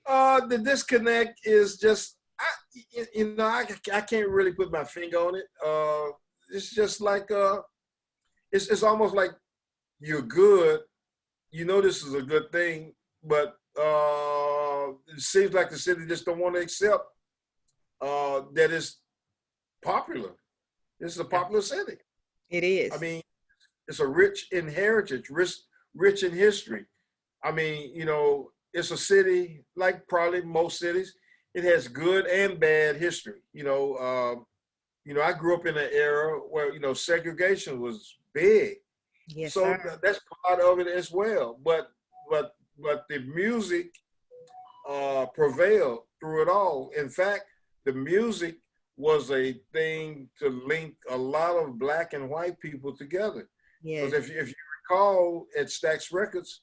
The disconnect is just, I can't really put my finger on it. It's just like, it's almost like you're good. You know this is a good thing, but it seems like the city just don't want to accept that it's popular. This is a popular city. It is. I mean, it's a rich in heritage, rich in history. I mean, it's a city like probably most cities. It has good and bad history. I grew up in an era where segregation was big. Yes, so sir. That's part of it as well. But the music prevailed through it all. In fact, the music was a thing to link a lot of Black and white people together. Yes. Because if you recall, at Stax Records,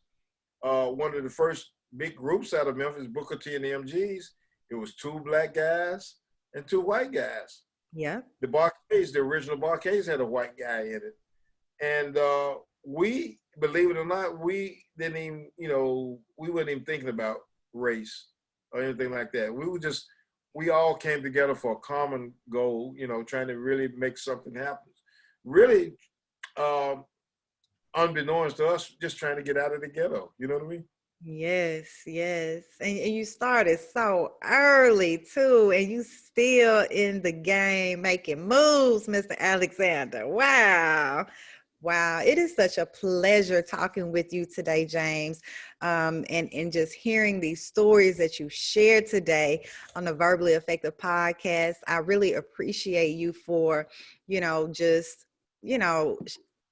one of the first big groups out of Memphis, Booker T and the MGs, it was 2 Black guys and 2 white guys. Yeah. The original Barcades had a white guy in it. And we, believe it or not, we didn't even, we weren't even thinking about race or anything like that. We all came together for a common goal, trying to really make something happen. Really, unbeknownst to us, just trying to get out of the ghetto. You know what I mean? Yes, yes. And you started so early too, and you still in the game making moves, Mr. Alexander. Wow. Wow. It is such a pleasure talking with you today, James. And just hearing these stories that you shared today on the Verbally Effective podcast. I really appreciate you for, just,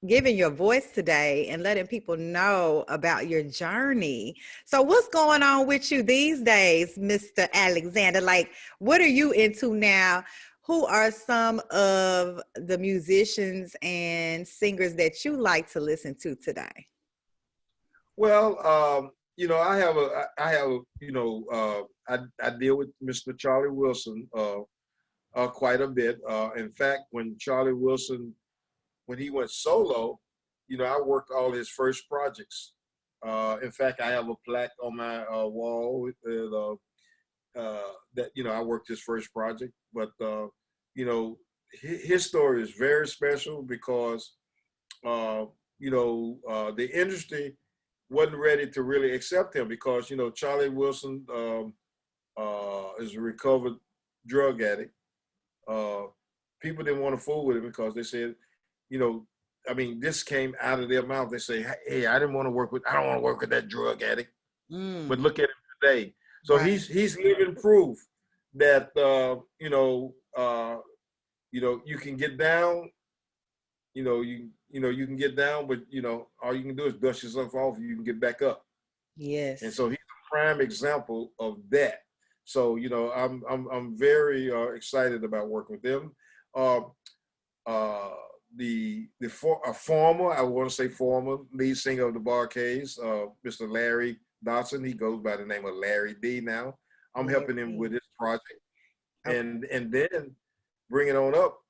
giving your voice today and letting people know about your journey. So what's going on with you these days, Mr. Alexander? Like, what are you into now? Who are some of the musicians and singers that you like to listen to today? Well, I deal with Mr. Charlie Wilson quite a bit. In fact, when Charlie Wilson, when he went solo, I worked all his first projects. In fact, I have a plaque on my wall with that, you know, I worked his first project, but, you know, his story is very special because, you know, the industry wasn't ready to really accept him because, you know, Charlie Wilson is a recovered drug addict. People didn't want to fool with him because they said, you know, I mean, this came out of their mouth. They say, hey, I don't want to work with that drug addict. But look at him today. So right. he's living proof that you know, you can get down, you know, you can get down, but you know, all you can do is dust yourself off, you can get back up. Yes. And so he's a prime example of that. So, you know, I'm very excited about working with them. Former, I want to say former lead singer of the Bar-Kays, Mr. Larry Dodson. He goes by the name of Larry D now. I'm helping him with his project. Okay. And then bringing on up,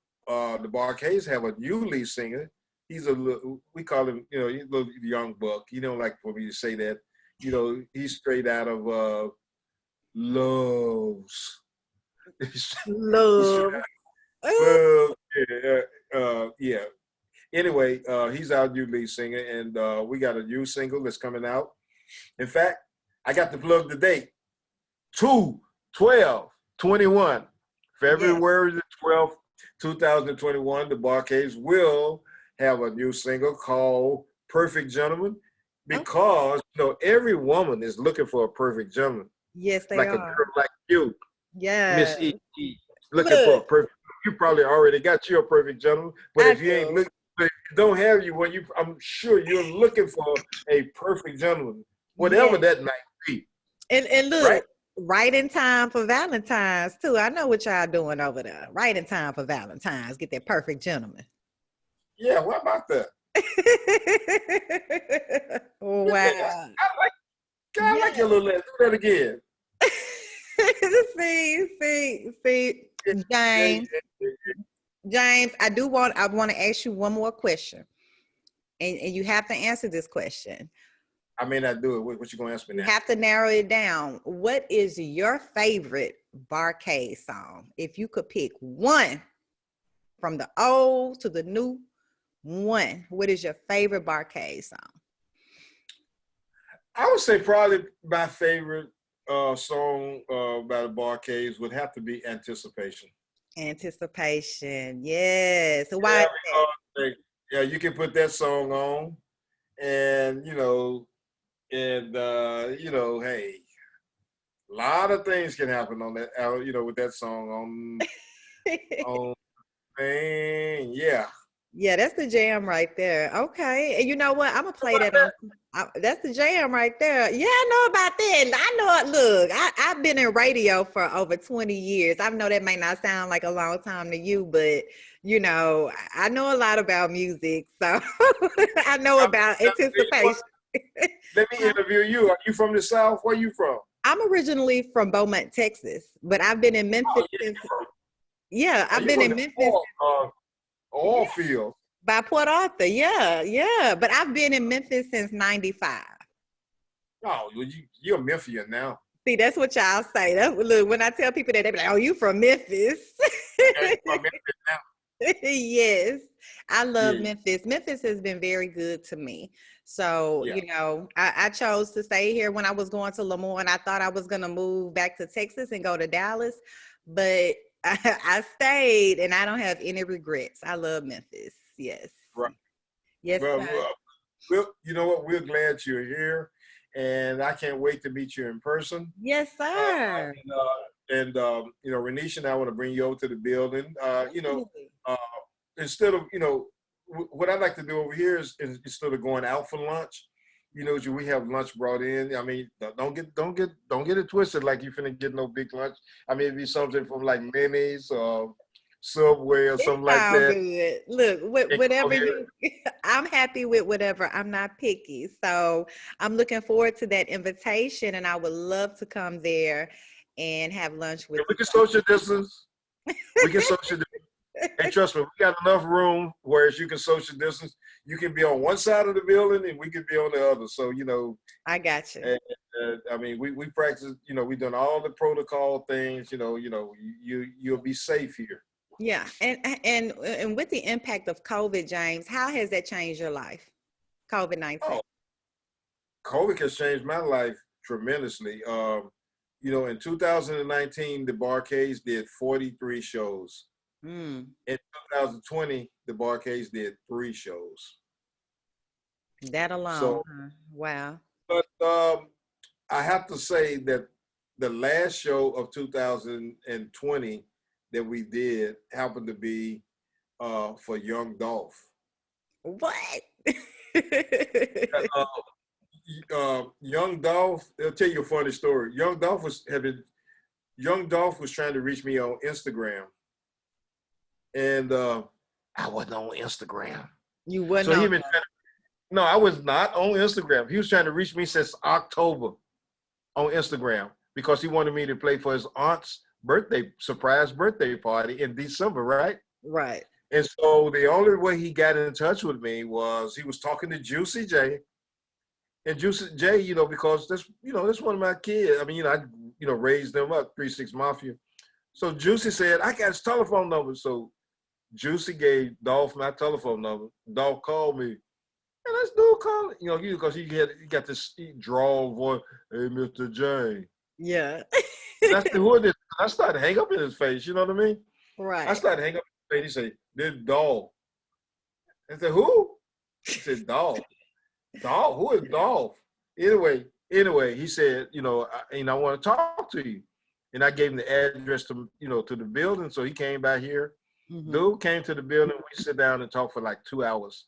the Bar-Kays have a new lead singer. He's a little, we call him, you know, he's a little young buck. He don't like for me to say that. You know, he's straight out of Loves. Love. Yeah. Anyway, he's our new lead singer, and we got a new single that's coming out. In fact, I got to plug the date. 2/12/21, February the 12th, 2021. The Bar-Kays will have a new single called "Perfect Gentleman," because you know every woman is looking for a perfect gentleman. Yes, they like are. a girl like you, Miss E. Looking for a perfect. You probably already got you a perfect gentleman, but if you ain't looking, if you don't have you, I'm sure you're looking for a perfect gentleman, whatever that might be. And look, right in time for Valentine's too. I know what y'all doing over there. Right in time for Valentine's, get that perfect gentleman. Yeah, what about that? Wow. I like your little legs. Do that again. See, James, I want to ask you one more question, and you have to answer this question. I may not do it. What you gonna ask me now? You have to narrow it down. What is your favorite Bar-Kays song? If you could pick one from the old to the new, one. What is your favorite Bar-Kays song? I would say probably my favorite song by the Bar-Kays would have to be "Anticipation." Anticipation, yes. So why? Yeah, you can put that song on, and you know, hey, a lot of things can happen on that. You know, with that song on yeah. Yeah, that's the jam right there. Okay, and you know what? I'm gonna play that on. That's the jam right there. Yeah, I know about that. I know it. Look, I've been in radio for over 20 years. I know that may not sound like a long time to you, but you know, I know a lot about music, so I know about anticipation. Let me interview you. Are you from the South? Where are you from? I'm originally from Beaumont, Texas, but I've been in Memphis since. Yeah, I've been in Memphis. Oil field. By Port Arthur, yeah. But I've been in Memphis since '95. Oh, you're a Memphian now. See, that's what y'all say. Look, when I tell people that, they be like, "Oh, you from Memphis?" Yeah, from Memphis now. Yes, I love Memphis. Memphis has been very good to me. So, you know, I chose to stay here when I was going to Lemoore, and I thought I was going to move back to Texas and go to Dallas, but I stayed, and I don't have any regrets. I love Memphis. Yes. Right. Yes. Well, you know what? We're glad you're here, and I can't wait to meet you in person. Yes, sir. You know, Renisha and I want to bring you over to the building. You know, instead of, you know, what I like to do over here is instead of going out for lunch, you know, we have lunch brought in. I mean, don't get it twisted like you finna get no big lunch. I mean, it'd be something from like Lenny's or Subway or something like that. Good. Look, whatever I'm happy with whatever. I'm not picky. So I'm looking forward to that invitation, and I would love to come there and have lunch with you. We can social distance. We can social distance. Hey, trust me, we got enough room where you can social distance. You can be on one side of the building and we can be on the other. So, you know, I got you. and, I mean, we practice, you know, we done all the protocol things, you'll be safe here. Yeah. And with the impact of COVID, James, how has that changed your life? COVID-19. Oh, COVID has changed my life tremendously. In 2019, the Barcades did 43 shows. Mm, In 2020, the Barcades did 3 shows. that alone. So, Huh? Wow. but I have to say that the last show of 2020 that we did happened to be for young Dolph. What? Uh, young Dolph, I'll tell you a funny story. Young Dolph was trying to reach me on Instagram, and I wasn't on Instagram. You wouldn't So know. no, I was not on Instagram. He was trying to reach me since October on Instagram because he wanted me to play for his aunt's surprise birthday party in December, right? Right. And so the only way he got in touch with me was he was talking to Juicy J. And Juicy J, because that's one of my kids. I mean, I raised them up, 3-6 Mafia. So Juicy said, I got his telephone number. So Juicy gave Dolph my telephone number. Dolph called me. And this dude called, because he got this drawl voice, hey, Mr. J. Yeah. And I said, who is this? I started to hang up in his face, you know what I mean? Right. I started to hang up in his face. He said, this Dolph. I said, who? He said, Dolph. Dolph? Who is Dolph? Anyway, he said, I want to talk to you. And I gave him the address to the building. So he came by here. Mm-hmm. Dude came to the building. We sit down and talk for like 2 hours.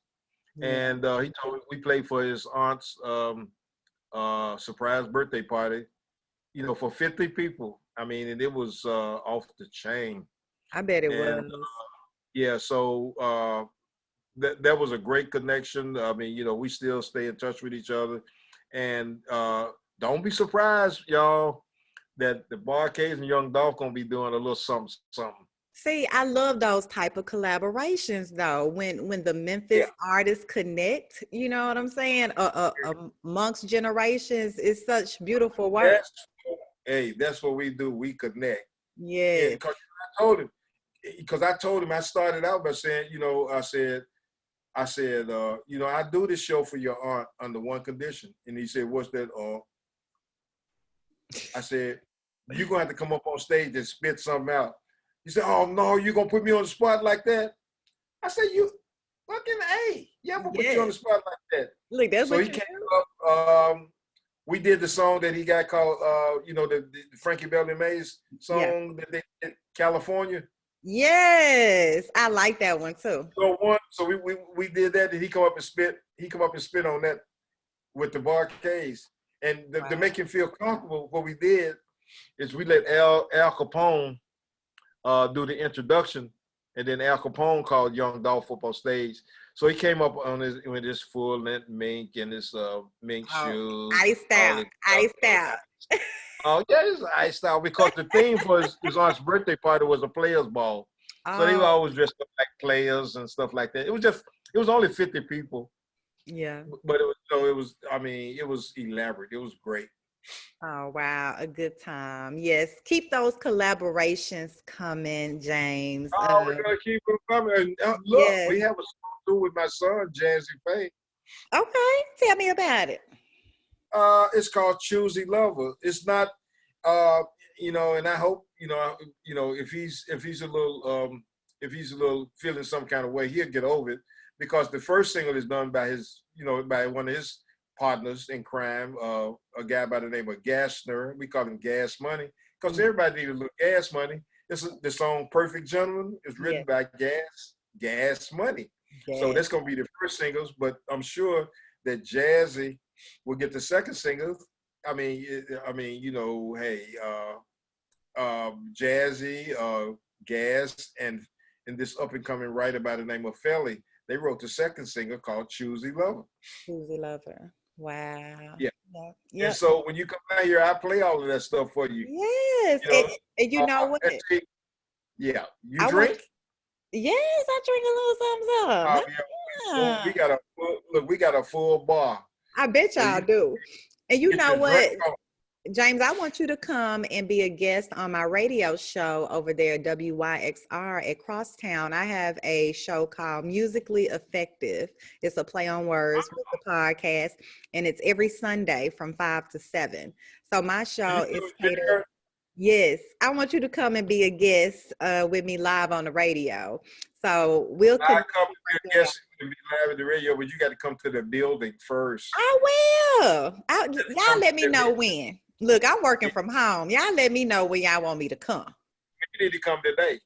Yeah. And he told me we played for his aunt's surprise birthday party, for 50 people. I mean, and it was off the chain. I bet it was. Yeah, so that was a great connection. I mean, we still stay in touch with each other. And don't be surprised, y'all, that the Barcades and Young Dolph gonna be doing a little something. See, I love those type of collaborations though. When the Memphis artists connect, you know what I'm saying? Amongst generations, it's such beautiful work. That's what we do. We connect. Yeah. Because I told him I started out by saying, I said, I do this show for your aunt under one condition. And he said, what's that? I said, you're gonna have to come up on stage and spit something out. He said, oh, no, you're going to put me on the spot like that? I said, you fucking A. Yeah, I'm going to put you on the spot like that. Look, that's so what he came up, we did the song that he got called, the Frankie Belly Mays song that they did, California. Yes, I like that one too. So we did that, and he come up and spit on that with the Barcades. And to make him feel comfortable, what we did is we let Al Capone do the introduction, and then Al Capone called Young Dolph up on stage. So he came up with his full length mink and his mink shoes. Iced out. Oh yeah, it's iced out because the theme for his aunt's birthday party was a players ball. So they were always dressed up like players and stuff like that. It was only 50 people. Yeah. But it was elaborate. It was great. Oh, wow. A good time. Yes. Keep those collaborations coming, James. Oh, we're going to keep them coming. And look, we have a song too with my son, Jazze Pha. Okay. Tell me about it. It's called Choosy Lover. It's not, and I hope, if he's a little feeling some kind of way, he'll get over it, because the first single is done by by one of his partners in crime, a guy by the name of Gassner. We call him Gas Money because everybody needs a little gas money. The song Perfect Gentleman is written by Gas Money. Yes. So that's going to be the first singles, but I'm sure that Jazzy will get the second single. Jazzy, Gas, and this up and coming writer by the name of Phalon, they wrote the second single called Choosy Lover. Choosy Lover. Wow. Yeah. And so when you come out here, I play all of that stuff for you. Yes. And you know what? Yeah. You drink? Yes, I drink a little something, Oh something. yeah, we got a full, look. We got a full bar. I bet So y'all you do. And you get know your drink what, on. James, I want you to come and be a guest on my radio show over there at WYXR at Crosstown. I have a show called Musically Effective. It's a play on words with the podcast, and it's every Sunday from 5 to 7. So my You show is do it catered. there. Yes, I want you to come and be a guest with me live on the radio. So we'll I connect come and to work be a that out. guest to be live at the radio, but you got to come to the building first. I will. Y'all Come to let me the know when. Look, I'm working radio. from home. Y'all let me know when y'all want me to come. You need to come today.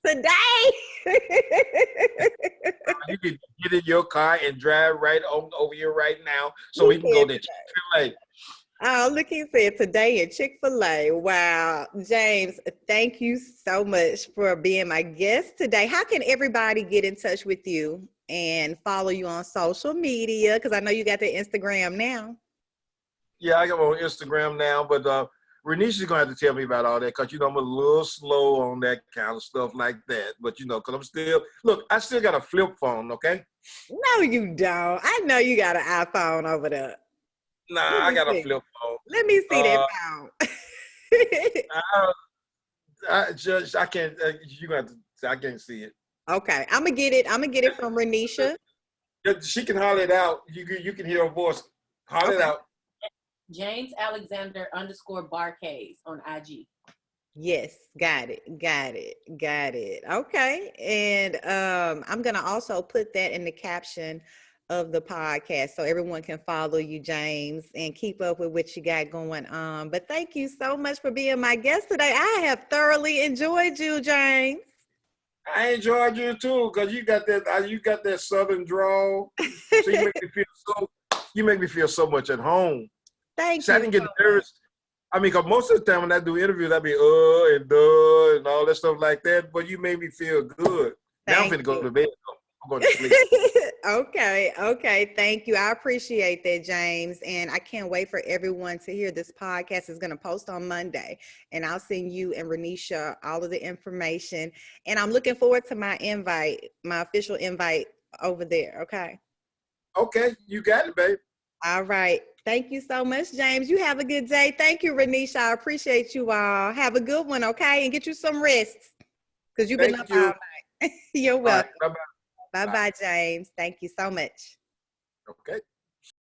Today. You can get in your car and drive right on over here right now, so He we can go said to today. Chick-fil-A. Oh, look, he said today at Chick-fil-A. Wow. James, thank you so much for being my guest today. How can everybody get in touch with you and follow you on social media? Because I know you got the Instagram now. Yeah, I got on Instagram now, but Renisha's gonna have to tell me about all that because I'm a little slow on that kind of stuff like that. But because I'm still I still got a flip phone, okay? No, you don't. I know you got an iPhone over there. Let Nah, I me got a see. flip phone. Let me see that Uh, phone. I can't. You got to. I can't see it. Okay, I'm gonna get it. I'm gonna get it from Renisha. She can holler it out. You can hear her voice. Holler it Okay. out. James Alexander _ Barcase on IG. Yes, got it. Okay. And I'm gonna also put that in the caption of the podcast so everyone can follow you, James, and keep up with what you got going on. But thank you so much for being my guest today. I have thoroughly enjoyed you, James. I enjoyed you too, because you got that southern drawl. So you make me feel so much at home. Thank So I you didn't so get much. nervous. I mean, because most of the time when I do interviews, I be and duh and all that stuff like that. But you made me feel good. Now I'm Thank finna go you. to bed. I'm going to sleep. Okay. Thank you. I appreciate that, James. And I can't wait for everyone to hear this podcast. Is going to post on Monday, and I'll send you and Renisha all of the information. And I'm looking forward to my invite, my official invite over there. Okay. Okay, you got it, babe. All right. Thank you so much, James. You have a good day. Thank you, Renisha. I appreciate you all. Have a good one, okay? And get you some rest because you've been up Thank all you. night. You're All right, welcome. bye-bye. Bye-bye, James. Thank you so much. Okay.